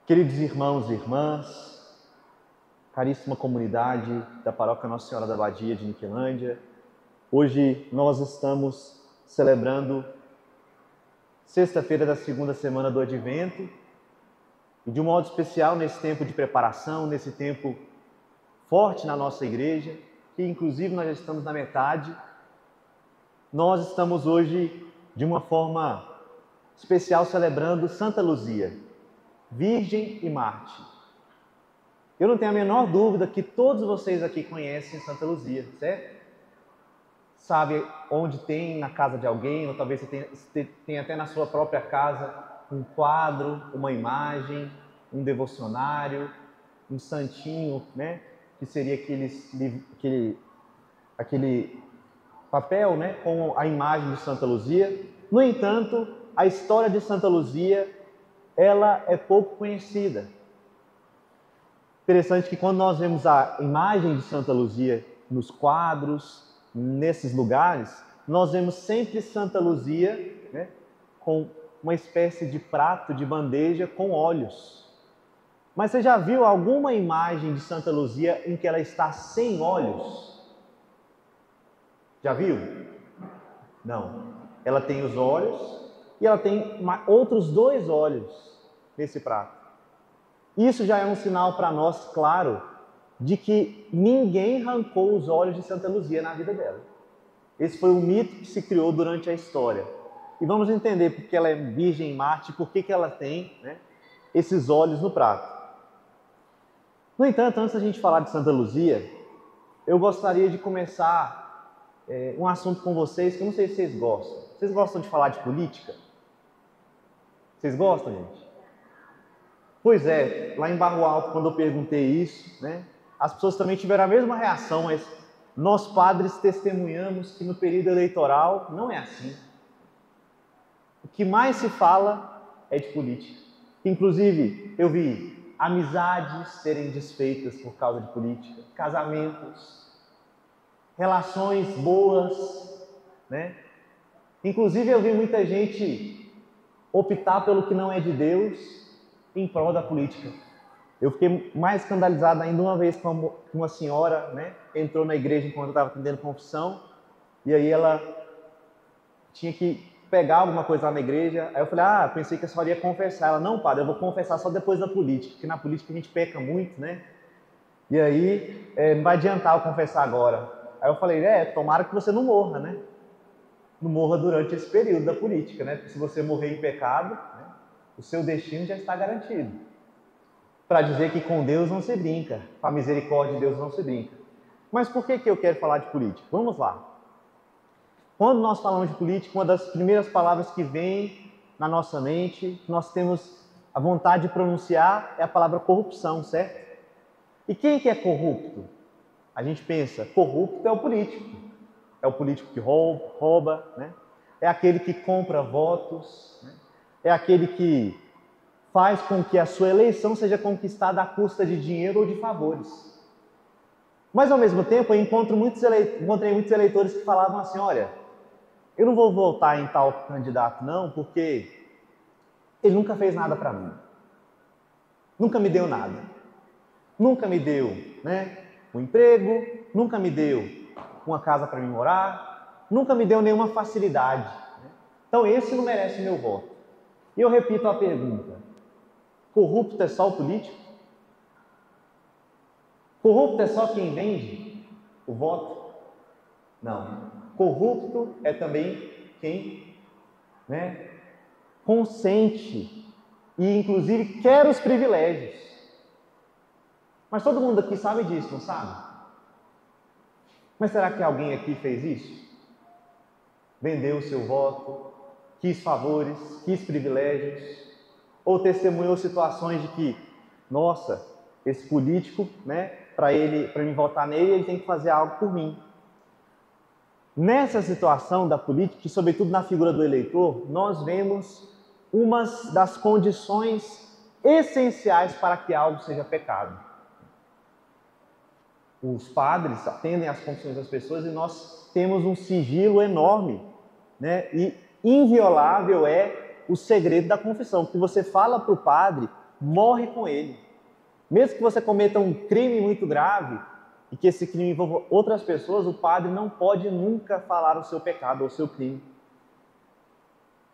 Queridos irmãos e irmãs, caríssima comunidade da Paróquia Nossa Senhora da Abadia de Niquelândia, hoje nós estamos celebrando sexta-feira da segunda semana do Advento e de um modo especial nesse tempo de preparação, nesse tempo forte na nossa igreja, que inclusive nós já estamos na metade, nós estamos hoje de uma forma especial celebrando Santa Luzia, Virgem e Mártir. Eu não tenho a menor dúvida que todos vocês aqui conhecem Santa Luzia, certo? Sabe onde tem na casa de alguém, ou talvez você tenha até na sua própria casa um quadro, uma imagem, um devocionário, um santinho, né? Que seria aquele papel, né? Com a imagem de Santa Luzia. No entanto, a história de Santa Luzia, ela é pouco conhecida. Interessante que quando nós vemos a imagem de Santa Luzia nos quadros, nesses lugares, nós vemos sempre Santa Luzia, né, com uma espécie de prato, de bandeja com óleos. Mas você já viu alguma imagem de Santa Luzia em que ela está sem óleos? Já viu? Não. Ela tem os óleos e ela tem outros 2 óleos nesse prato. Isso já é um sinal para nós, claro, de que ninguém arrancou os óleos de Santa Luzia na vida dela. Esse foi um mito que se criou durante a história. E vamos entender porque ela é Virgem Mártir, por que ela tem, né, esses óleos no prato. No entanto, antes da gente falar de Santa Luzia, eu gostaria de começar um assunto com vocês que eu não sei se vocês gostam. Vocês gostam de falar de política? Vocês gostam, gente? Pois é, lá em Barro Alto, quando eu perguntei isso, né, as pessoas também tiveram a mesma reação, mas nós padres testemunhamos que no período eleitoral não é assim. O que mais se fala é de política. Inclusive, eu vi amizades serem desfeitas por causa de política, casamentos, relações boas, né? Inclusive, eu vi muita gente optar pelo que não é de Deus em prol da política. Eu fiquei mais escandalizado ainda uma vez com uma senhora, né, entrou na igreja enquanto eu estava atendendo confissão, e aí ela tinha que pegar alguma coisa lá na igreja. Aí eu falei, pensei que a senhora ia confessar. Ela, não, padre, eu vou confessar só depois da política, porque na política a gente peca muito, né? E aí não vai adiantar eu confessar agora. Aí eu falei, tomara que você não morra, né? Não morra durante esse período da política, né? Porque se você morrer em pecado, né, o seu destino já está garantido. Para dizer que com Deus não se brinca, com a misericórdia de Deus não se brinca. Mas por que eu quero falar de política? Vamos lá. Quando nós falamos de política, uma das primeiras palavras que vem na nossa mente, que nós temos a vontade de pronunciar, é a palavra corrupção, certo? E quem que é corrupto? A gente pensa, corrupto é o político. É o político que rouba, né? É aquele que compra votos, né? É aquele que faz com que a sua eleição seja conquistada à custa de dinheiro ou de favores. Mas, ao mesmo tempo, eu encontrei muitos eleitores que falavam assim, olha, eu não vou votar em tal candidato não, porque ele nunca fez nada para mim. Nunca me deu nada. Nunca me deu, né, um emprego, nunca me deu uma casa para mim morar, nunca me deu nenhuma facilidade. Né? Então, esse não merece meu voto. E eu repito a pergunta. Corrupto é só o político? Corrupto é só quem vende o voto? Não. Corrupto é também quem, né, consente e, inclusive, quer os privilégios. Mas todo mundo aqui sabe disso, não sabe? Mas será que alguém aqui fez isso? Vendeu o seu voto, quis favores, quis privilégios, ou testemunhou situações de que, nossa, esse político, né, para mim votar nele, ele tem que fazer algo por mim. Nessa situação da política, e sobretudo na figura do eleitor, nós vemos uma das condições essenciais para que algo seja pecado. Os padres atendem às confissões das pessoas e nós temos um sigilo enorme, né? E inviolável é o segredo da confissão, porque você fala para o padre morre com ele. Mesmo que você cometa um crime muito grave e que esse crime envolva outras pessoas, o padre não pode nunca falar o seu pecado ou o seu crime.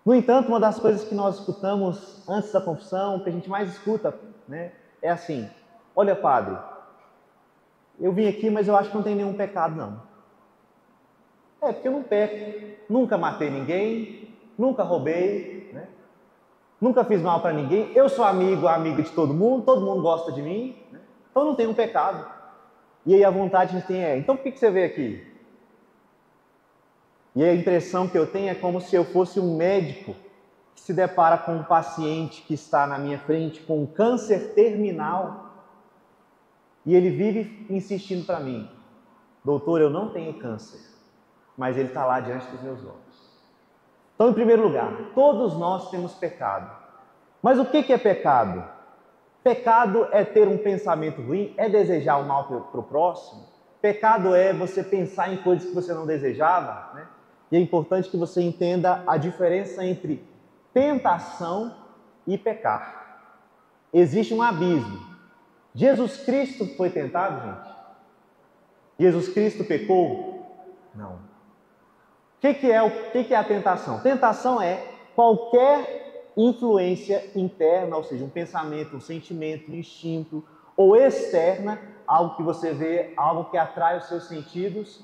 No entanto, uma das coisas que nós escutamos antes da confissão, que a gente mais escuta, né, é assim: olha, padre, eu vim aqui, mas eu acho que não tem nenhum pecado, não. É, porque eu não peco, nunca matei ninguém, nunca roubei, né? Nunca fiz mal para ninguém, eu sou amigo de todo mundo gosta de mim, né? Então não tenho um pecado. E aí a vontade que a gente tem é: então por que você veio aqui? E a impressão que eu tenho é como se eu fosse um médico que se depara com um paciente que está na minha frente com um câncer terminal e ele vive insistindo para mim: doutor, eu não tenho câncer, mas ele está lá diante dos meus olhos. Então, em primeiro lugar, todos nós temos pecado. Mas o que é pecado? Pecado é ter um pensamento ruim, é desejar o mal para o próximo. Pecado é você pensar em coisas que você não desejava, né? E é importante que você entenda a diferença entre tentação e pecar. Existe um abismo. Jesus Cristo foi tentado, gente? Jesus Cristo pecou? Não. O que é a tentação? Tentação é qualquer influência interna, ou seja, um pensamento, um sentimento, um instinto, ou externa, algo que você vê, algo que atrai os seus sentidos,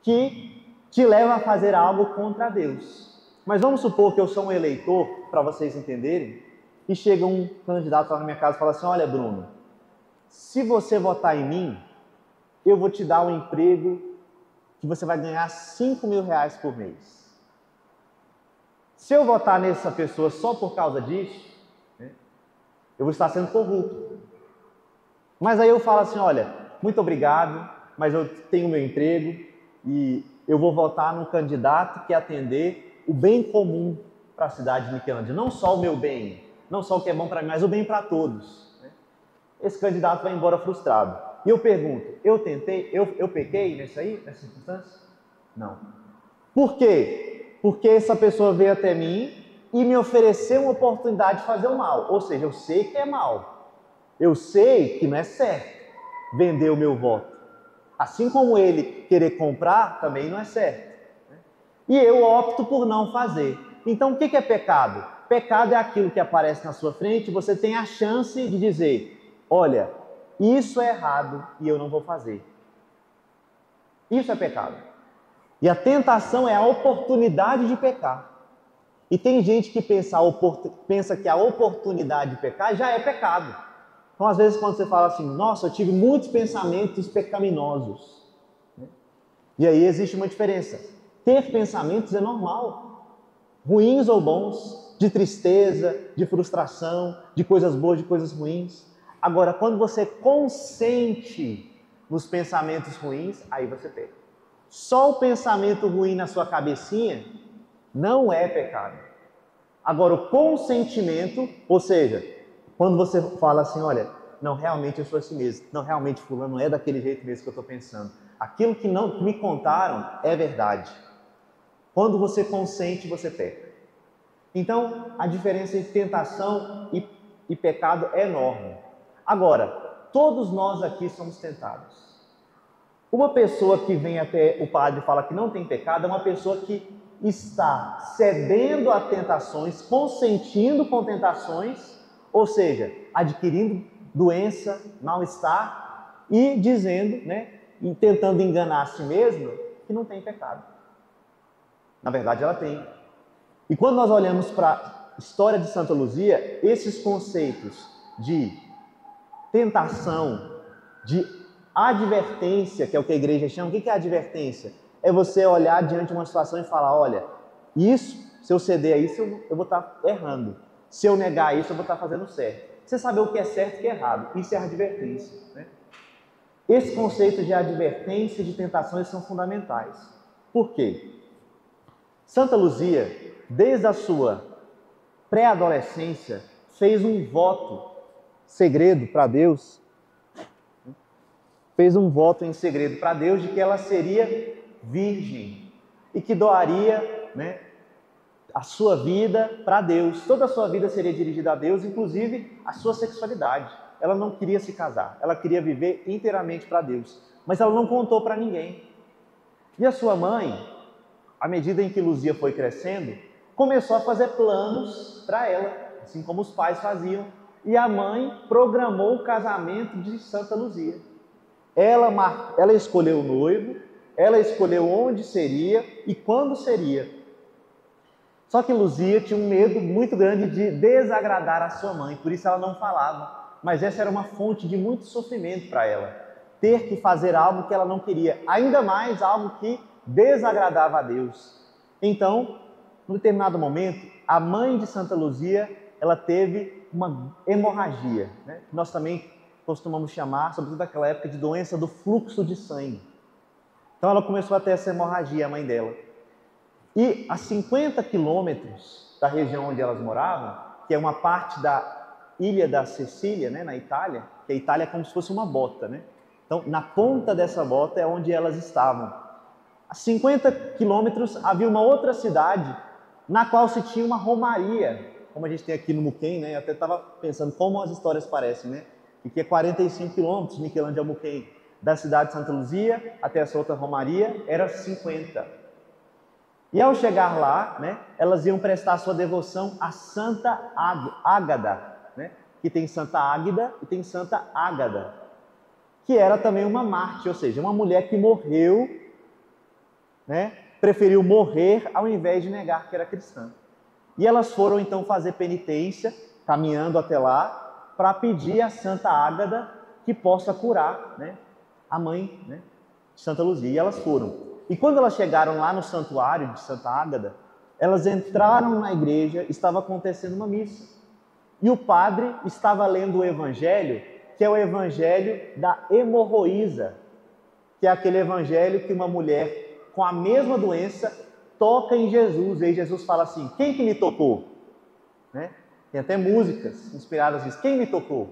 que te leva a fazer algo contra Deus. Mas vamos supor que eu sou um eleitor, para vocês entenderem, e chega um candidato lá na minha casa e fala assim: olha, Bruno, se você votar em mim, eu vou te dar um emprego que você vai ganhar R$5.000 por mês. Se eu votar nessa pessoa só por causa disso, né, eu vou estar sendo corrupto. Mas aí eu falo assim: olha, muito obrigado, mas eu tenho meu emprego e eu vou votar num candidato que atender o bem comum para a cidade de Niquelândia. Não só o meu bem, não só o que é bom para mim, mas o bem para todos. Né? Esse candidato vai embora frustrado. E eu pergunto: eu tentei, eu pequei nessa circunstância? Não. Por quê? Porque essa pessoa veio até mim e me ofereceu uma oportunidade de fazer o mal. Ou seja, eu sei que é mal. Eu sei que não é certo vender o meu voto. Assim como ele querer comprar, também não é certo. E eu opto por não fazer. Então, o que é pecado? Pecado é aquilo que aparece na sua frente, você tem a chance de dizer: olha, isso é errado e eu não vou fazer. Isso é pecado. E a tentação é a oportunidade de pecar. E tem gente que pensa que a oportunidade de pecar já é pecado. Então, às vezes, quando você fala assim: nossa, eu tive muitos pensamentos pecaminosos. E aí existe uma diferença. Ter pensamentos é normal. Ruins ou bons, de tristeza, de frustração, de coisas boas, de coisas ruins. Agora, quando você consente nos pensamentos ruins, aí você peca. Só o pensamento ruim na sua cabecinha não é pecado. Agora, o consentimento, ou seja, quando você fala assim: olha, não, realmente eu sou assim mesmo. Não, realmente fulano é daquele jeito mesmo que eu estou pensando. Aquilo que não me contaram é verdade. Quando você consente, você peca. Então, a diferença entre tentação e pecado é enorme. Agora, todos nós aqui somos tentados. Uma pessoa que vem até o padre e fala que não tem pecado é uma pessoa que está cedendo a tentações, consentindo com tentações, ou seja, adquirindo doença, mal-estar e dizendo, né, e tentando enganar a si mesma que não tem pecado. Na verdade, ela tem. E quando nós olhamos para a história de Santa Luzia, esses conceitos de tentação, de advertência, que é o que a igreja chama. O que é advertência? É você olhar diante de uma situação e falar: olha, isso, se eu ceder a isso, eu vou estar errando. Se eu negar isso, eu vou estar fazendo certo. Você saber o que é certo e o que é errado. Isso é advertência. Né? Esses conceitos de advertência e de tentações são fundamentais. Por quê? Santa Luzia, desde a sua pré-adolescência, fez um voto segredo para Deus. Fez um voto em segredo para Deus de que ela seria virgem e que doaria, né, a sua vida para Deus. Toda a sua vida seria dirigida a Deus, inclusive a sua sexualidade. Ela não queria se casar, ela queria viver inteiramente para Deus. Mas ela não contou para ninguém. E a sua mãe, à medida em que Luzia foi crescendo, começou a fazer planos para ela, assim como os pais faziam. E a mãe programou o casamento de Santa Luzia. Ela escolheu o noivo, ela escolheu onde seria e quando seria. Só que Luzia tinha um medo muito grande de desagradar a sua mãe, por isso ela não falava. Mas essa era uma fonte de muito sofrimento para ela, ter que fazer algo que ela não queria, ainda mais algo que desagradava a Deus. Então, num determinado momento, a mãe de Santa Luzia, ela teve uma hemorragia, né? Nós também costumamos chamar, sobretudo naquela época, de doença do fluxo de sangue. Então ela começou a ter essa hemorragia, a mãe dela. E a 50 quilômetros da região onde elas moravam, que é uma parte da ilha da Sicília, né, na Itália, que a Itália é como se fosse uma bota, né? Então, na ponta dessa bota é onde elas estavam. A 50 quilômetros havia uma outra cidade na qual se tinha uma romaria, como a gente tem aqui no Muquem, né? Eu até estava pensando como as histórias parecem, né? E que é 45 quilômetros, Michelangelo Muquem, da cidade de Santa Luzia até essa outra romaria, era 50. E ao chegar lá, né, elas iam prestar sua devoção a Santa Ágada, né? Que tem Santa Águida e tem Santa Ágada, que era também uma mártir, ou seja, uma mulher que morreu, né, preferiu morrer ao invés de negar que era cristã. E elas foram então fazer penitência, caminhando até lá, para pedir a Santa Ágada que possa curar, né, a mãe, né, de Santa Luzia. E elas foram. E quando elas chegaram lá no santuário de Santa Ágada, elas entraram na igreja, estava acontecendo uma missa. E o padre estava lendo o evangelho, que é o evangelho da hemorroísa, que é aquele evangelho que uma mulher com a mesma doença toca em Jesus. E aí Jesus fala assim: quem que me tocou? Né? Tem até músicas inspiradas nisso. Quem me tocou?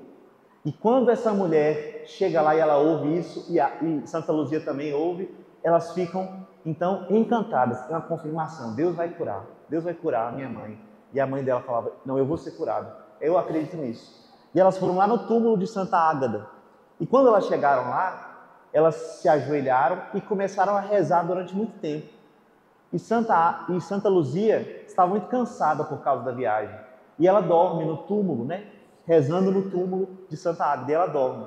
E quando essa mulher chega lá e ela ouve isso, e Santa Luzia também ouve, elas ficam então encantadas. É uma confirmação: Deus vai curar a minha mãe. E a mãe dela falava: não, eu vou ser curada, eu acredito nisso. E elas foram lá no túmulo de Santa Ágada. E quando elas chegaram lá, elas se ajoelharam e começaram a rezar durante muito tempo. E Santa Luzia estava muito cansada por causa da viagem. E ela dorme no túmulo, né? Rezando no túmulo de Santa Ágada. E ela dorme.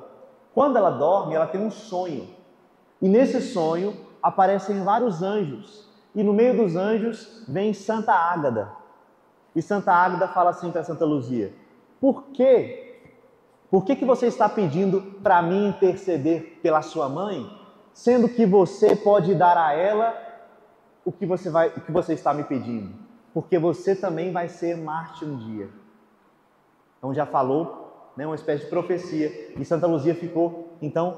Quando ela dorme, ela tem um sonho. E nesse sonho aparecem vários anjos. E no meio dos anjos vem Santa Ágada. E Santa Ágada fala assim para Santa Luzia: por quê? Por que você está pedindo para mim interceder pela sua mãe, sendo que você pode dar a ela o que você está me pedindo? Porque você também vai ser mártir um dia. Então já falou, né, uma espécie de profecia. E Santa Luzia ficou, então,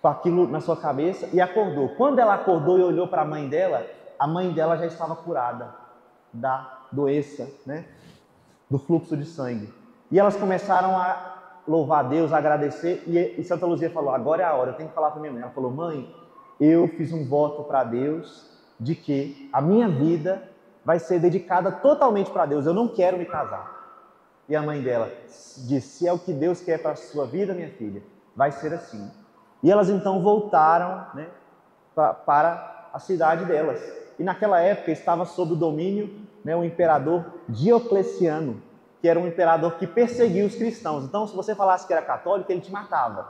com aquilo na sua cabeça e acordou. Quando ela acordou e olhou para a mãe dela já estava curada da doença, né, do fluxo de sangue. E elas começaram a louvar a Deus, a agradecer, e Santa Luzia falou: agora é a hora, eu tenho que falar para minha mãe. Ela falou: mãe, eu fiz um voto para Deus de que a minha vida vai ser dedicada totalmente para Deus, eu não quero me casar. E a mãe dela disse: se é o que Deus quer para a sua vida, minha filha, vai ser assim. E elas então voltaram, né, para a cidade delas. E naquela época estava sob o domínio, né, o imperador Diocleciano, que era um imperador que perseguia os cristãos. Então, se você falasse que era católico, ele te matava.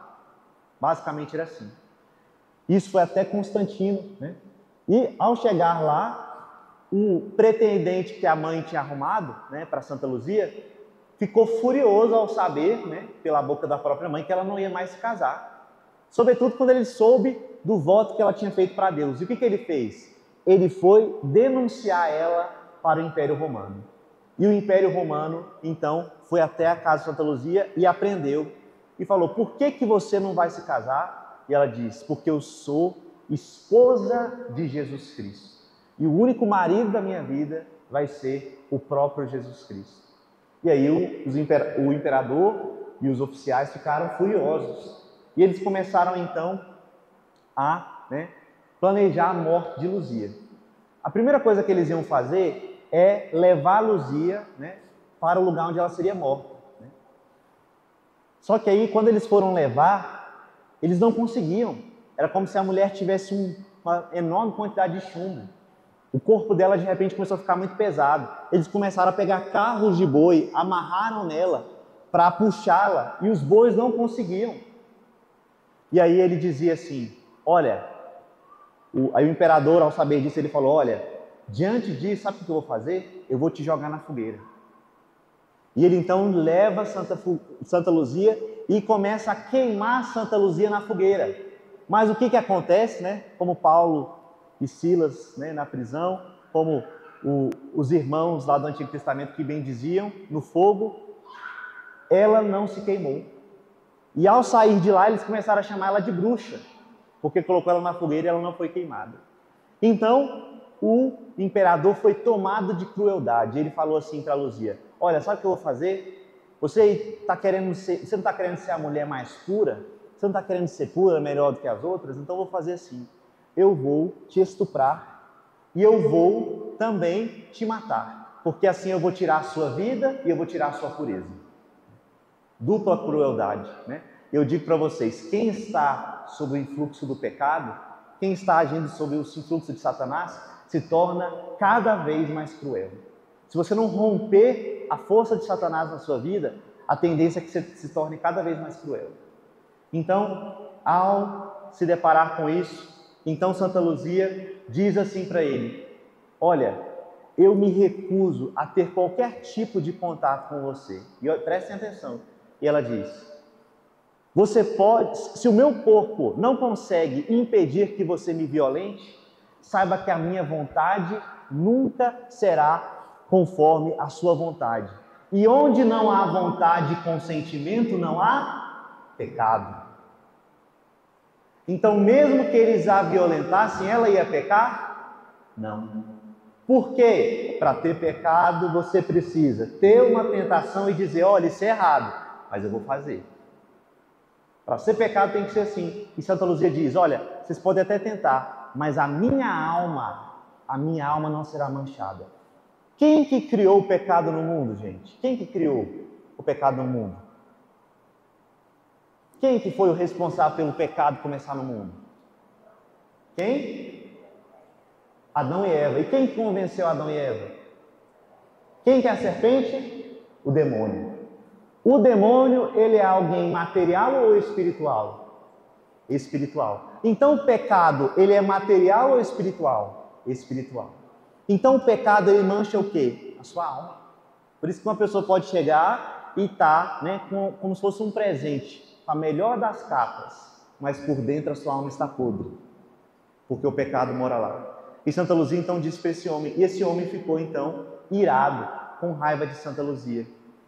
Basicamente era assim. Isso foi até Constantino, né? E ao chegar lá, o pretendente que a mãe tinha arrumado, né, para Santa Luzia, ficou furioso ao saber, né, pela boca da própria mãe, que ela não ia mais se casar. Sobretudo quando ele soube do voto que ela tinha feito para Deus. E o que ele fez? Ele foi denunciar ela para o Império Romano. E o Império Romano, então, foi até a casa de Santa Luzia e aprendeu. E falou: por que você não vai se casar? E ela disse: porque eu sou esposa de Jesus Cristo. E o único marido da minha vida vai ser o próprio Jesus Cristo. E aí o imperador e os oficiais ficaram furiosos. E eles começaram, então, a planejar a morte de Luzia. A primeira coisa que eles iam fazer é levar Luzia, né, para o lugar onde ela seria morta. Né? Só que aí, quando eles foram levar, eles não conseguiam. Era como se a mulher tivesse uma enorme quantidade de chumbo. O corpo dela, de repente, começou a ficar muito pesado. Eles começaram a pegar carros de boi, amarraram nela para puxá-la, e os bois não conseguiam. E aí ele dizia assim, olha, aí o imperador, ao saber disso, ele falou, olha, diante disso, sabe o que eu vou fazer? Eu vou te jogar na fogueira. E ele então leva Santa Luzia e começa a queimar Santa Luzia na fogueira. Mas o que acontece, né? Como Paulo e Silas, né, na prisão, como os irmãos lá do Antigo Testamento que bendiziam no fogo, ela não se queimou. E ao sair de lá, eles começaram a chamar ela de bruxa, porque colocou ela na fogueira e ela não foi queimada. Então, o imperador foi tomado de crueldade. Ele falou assim para Luzia, olha, sabe o que eu vou fazer? Você não está querendo ser a mulher mais pura? Você não está querendo ser pura, melhor do que as outras? Então eu vou fazer assim, eu vou te estuprar e eu vou também te matar, porque assim eu vou tirar a sua vida e eu vou tirar a sua pureza. Dupla crueldade, né? Eu digo para vocês, quem está sob o influxo do pecado, quem está agindo sob o influxo de Satanás, se torna cada vez mais cruel. Se você não romper a força de Satanás na sua vida, a tendência é que você se torne cada vez mais cruel. Então, ao se deparar com isso, então Santa Luzia diz assim para ele, olha, eu me recuso a ter qualquer tipo de contato com você. E prestem atenção. E ela diz, você pode, se o meu corpo não consegue impedir que você me violente, saiba que a minha vontade nunca será conforme a sua vontade. E onde não há vontade e consentimento, não há pecado. Então, mesmo que eles a violentassem, ela ia pecar? Não. Por quê? Para ter pecado, você precisa ter uma tentação e dizer, olha, isso é errado, mas eu vou fazer. Para ser pecado tem que ser assim. E Santa Luzia diz, olha, vocês podem até tentar, mas a minha alma não será manchada. Quem que criou o pecado no mundo, gente? Quem que criou o pecado no mundo? Quem que foi o responsável pelo pecado começar no mundo? Quem? Adão e Eva. E quem convenceu Adão e Eva? Quem que é a serpente? O demônio. O demônio, ele é alguém material ou espiritual? Espiritual. Então o pecado, ele é material ou espiritual? Espiritual. Então o pecado, ele mancha o quê? A sua alma. Por isso que uma pessoa pode chegar e estar, né, como se fosse um presente, com a melhor das capas, mas por dentro a sua alma está podre, porque o pecado mora lá. E Santa Luzia então disse para esse homem, e esse homem ficou então irado, com raiva de Santa Luzia.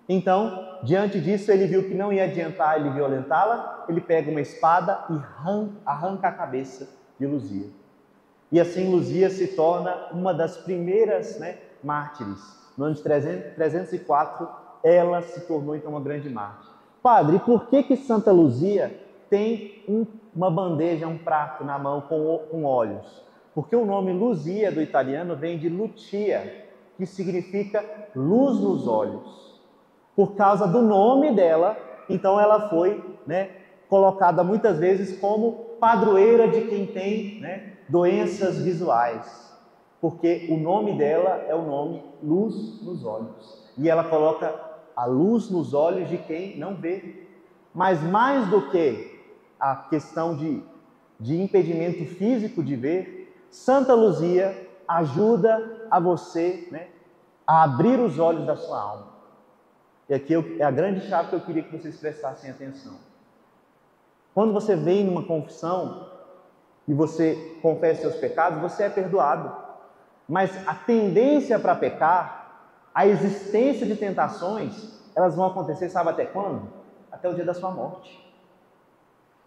Então, diante disso, ele viu que não ia adiantar ele violentá-la, ele pega uma espada e arranca a cabeça de Luzia. E assim Luzia se torna uma das primeiras, né, mártires. No ano de 304, ela se tornou então uma grande mártir. Padre, e por que Santa Luzia tem uma bandeja, um prato na mão com óleos? Porque o nome Luzia do italiano vem de Lucia, que significa luz nos olhos. Por causa do nome dela, então ela foi, né, colocada muitas vezes como padroeira de quem tem, né, doenças visuais. Porque o nome dela é o nome luz nos olhos. E ela coloca a luz nos olhos de quem não vê. Mas mais do que a questão de impedimento físico de ver, Santa Luzia ajuda a você, né, a abrir os olhos da sua alma. E aqui é a grande chave que eu queria que vocês prestassem atenção. Quando você vem numa confissão e você confessa seus pecados, você é perdoado. Mas a tendência para pecar, a existência de tentações, elas vão acontecer, sabe até quando? Até o dia da sua morte.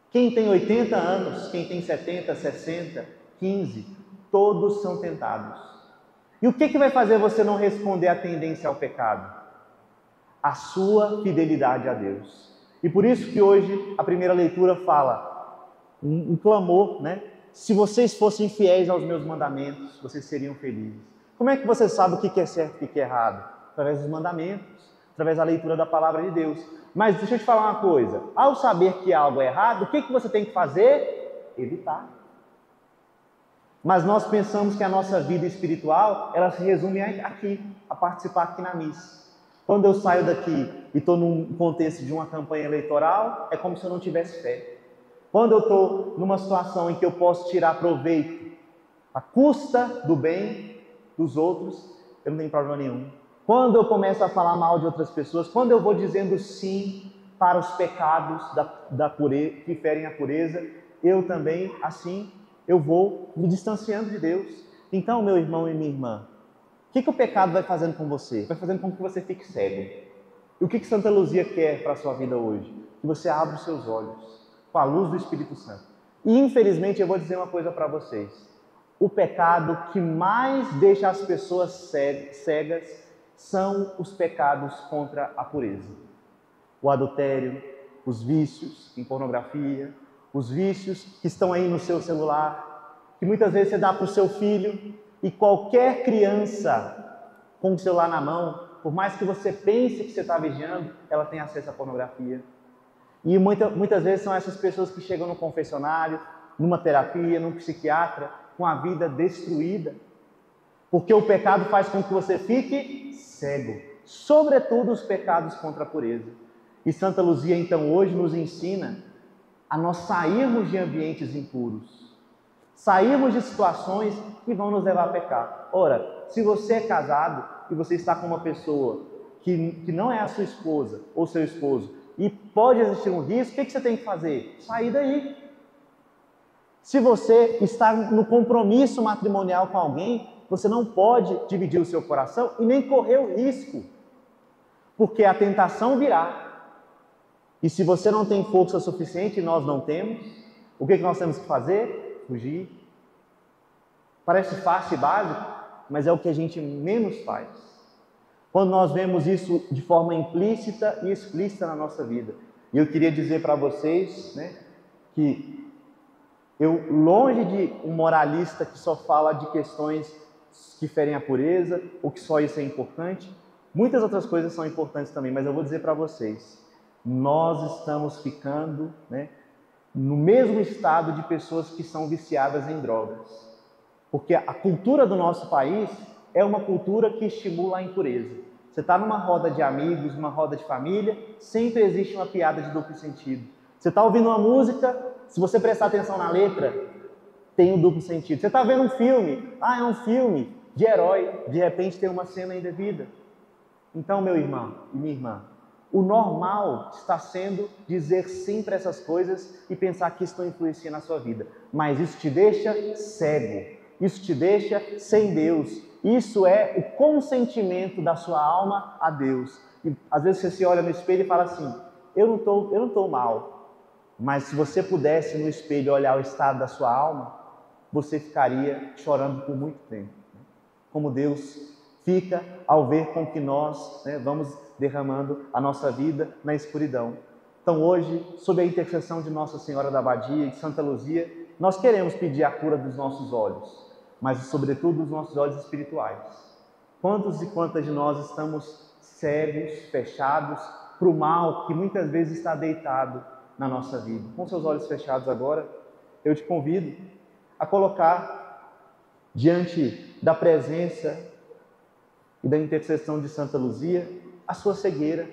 Quem tem 80 anos, quem tem 70, 60, 15, todos são tentados. E o que vai fazer você não responder à tendência ao pecado? A sua fidelidade a Deus. E por isso que hoje a primeira leitura fala um clamor, né? Se vocês fossem fiéis aos meus mandamentos, vocês seriam felizes. Como é que você sabe o que é certo e o que é errado? Através dos mandamentos, através da leitura da palavra de Deus. Mas deixa eu te falar uma coisa, ao saber que algo é errado, o que você tem que fazer? Evitar. Mas nós pensamos que a nossa vida espiritual, ela se resume aqui, a participar aqui na missa. Quando eu saio daqui e estou num contexto de uma campanha eleitoral, é como se eu não tivesse fé. Quando eu estou numa situação em que eu posso tirar proveito à custa do bem dos outros, eu não tenho problema nenhum. Quando eu começo a falar mal de outras pessoas, quando eu vou dizendo sim para os pecados que ferem a pureza, eu também, assim, eu vou me distanciando de Deus. Então, meu irmão e minha irmã, o que o pecado vai fazendo com você? Vai fazendo com que você fique cego. E o que Santa Luzia quer para a sua vida hoje? Que você abra os seus olhos com a luz do Espírito Santo. E, infelizmente, eu vou dizer uma coisa para vocês. O pecado que mais deixa as pessoas cegas são os pecados contra a pureza. O adultério, os vícios em pornografia, os vícios que estão aí no seu celular, que muitas vezes você dá para o seu filho, e qualquer criança com o celular na mão, por mais que você pense que você está vigiando, ela tem acesso à pornografia. E muitas vezes são essas pessoas que chegam no confessionário, numa terapia, num psiquiatra, com a vida destruída. Porque o pecado faz com que você fique cego, sobretudo os pecados contra a pureza. E Santa Luzia, então, hoje nos ensina a nós sairmos de ambientes impuros, sairmos de situações que vão nos levar a pecar. Ora, se você é casado e você está com uma pessoa que não é a sua esposa ou seu esposo, e pode existir um risco, o que você tem que fazer? Sair daí. Se você está no compromisso matrimonial com alguém, você não pode dividir o seu coração e nem correr o risco, porque a tentação virá. E se você não tem força suficiente, e nós não temos, o que nós temos que fazer? Fugir. Parece fácil e básico, mas é o que a gente menos faz. Quando nós vemos isso de forma implícita e explícita na nossa vida. E eu queria dizer para vocês, que eu, longe de um moralista que só fala de questões que ferem a pureza, ou que só isso é importante, muitas outras coisas são importantes também, mas eu vou dizer para vocês, nós estamos ficando no mesmo estado de pessoas que são viciadas em drogas. Porque a cultura do nosso país é uma cultura que estimula a impureza. Você está numa roda de amigos, numa roda de família, sempre existe uma piada de duplo sentido. Você está ouvindo uma música, se você prestar atenção na letra, tem um duplo sentido. Você está vendo um filme, é um filme de herói, de repente tem uma cena indevida. Então, meu irmão e minha irmã, o normal está sendo dizer sim para essas coisas e pensar que isso não influencia na sua vida. Mas isso te deixa cego, isso te deixa sem Deus. Isso é o consentimento da sua alma a Deus. E às vezes você se olha no espelho e fala assim, eu não estou mal. Mas se você pudesse no espelho olhar o estado da sua alma, você ficaria chorando por muito tempo. Como Deus fica ao ver com que nós vamos derramando a nossa vida na escuridão. Então hoje, sob a intercessão de Nossa Senhora da Abadia e de Santa Luzia, nós queremos pedir a cura dos nossos olhos, mas sobretudo dos nossos olhos espirituais. Quantos e quantas de nós estamos cegos, fechados para o mal que muitas vezes está deitado na nossa vida? Com seus olhos fechados agora, eu te convido a colocar diante da presença e da intercessão de Santa Luzia a sua cegueira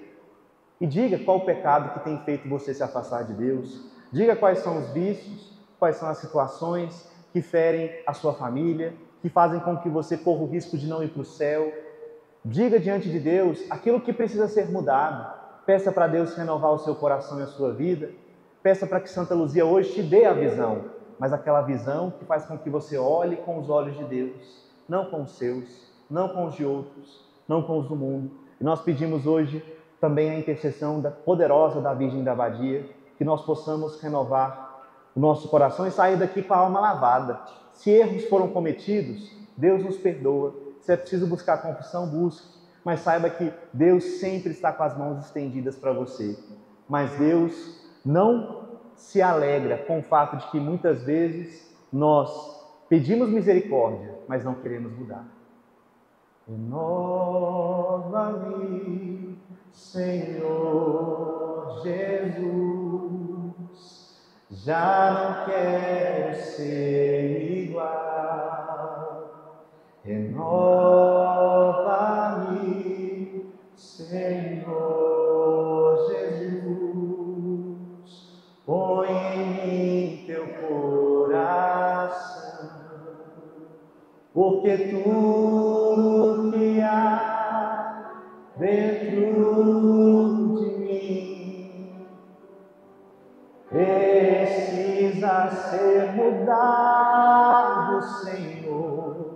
e diga qual o pecado que tem feito você se afastar de Deus. Diga quais são os vícios, quais são as situações que ferem a sua família, que fazem com que você corra o risco de não ir para o céu. Diga diante de Deus aquilo que precisa ser mudado. Peça para Deus renovar o seu coração e a sua vida. Peça para que Santa Luzia hoje te dê a visão, mas aquela visão que faz com que você olhe com os olhos de Deus, não com os seus, não com os de outros, não com os do mundo. E nós pedimos hoje também a intercessão poderosa da Virgem da Abadia, que nós possamos renovar o nosso coração e sair daqui com a alma lavada. Se erros foram cometidos, Deus nos perdoa. Se é preciso buscar confissão, busque. Mas saiba que Deus sempre está com as mãos estendidas para você. Mas Deus não se alegra com o fato de que muitas vezes nós pedimos misericórdia, mas não queremos mudar. Renova-me, Senhor Jesus, já não quero ser igual. Renova-me, Senhor Jesus, põe em mim teu coração, porque tudo que há dentro de mim precisa ser mudado, Senhor.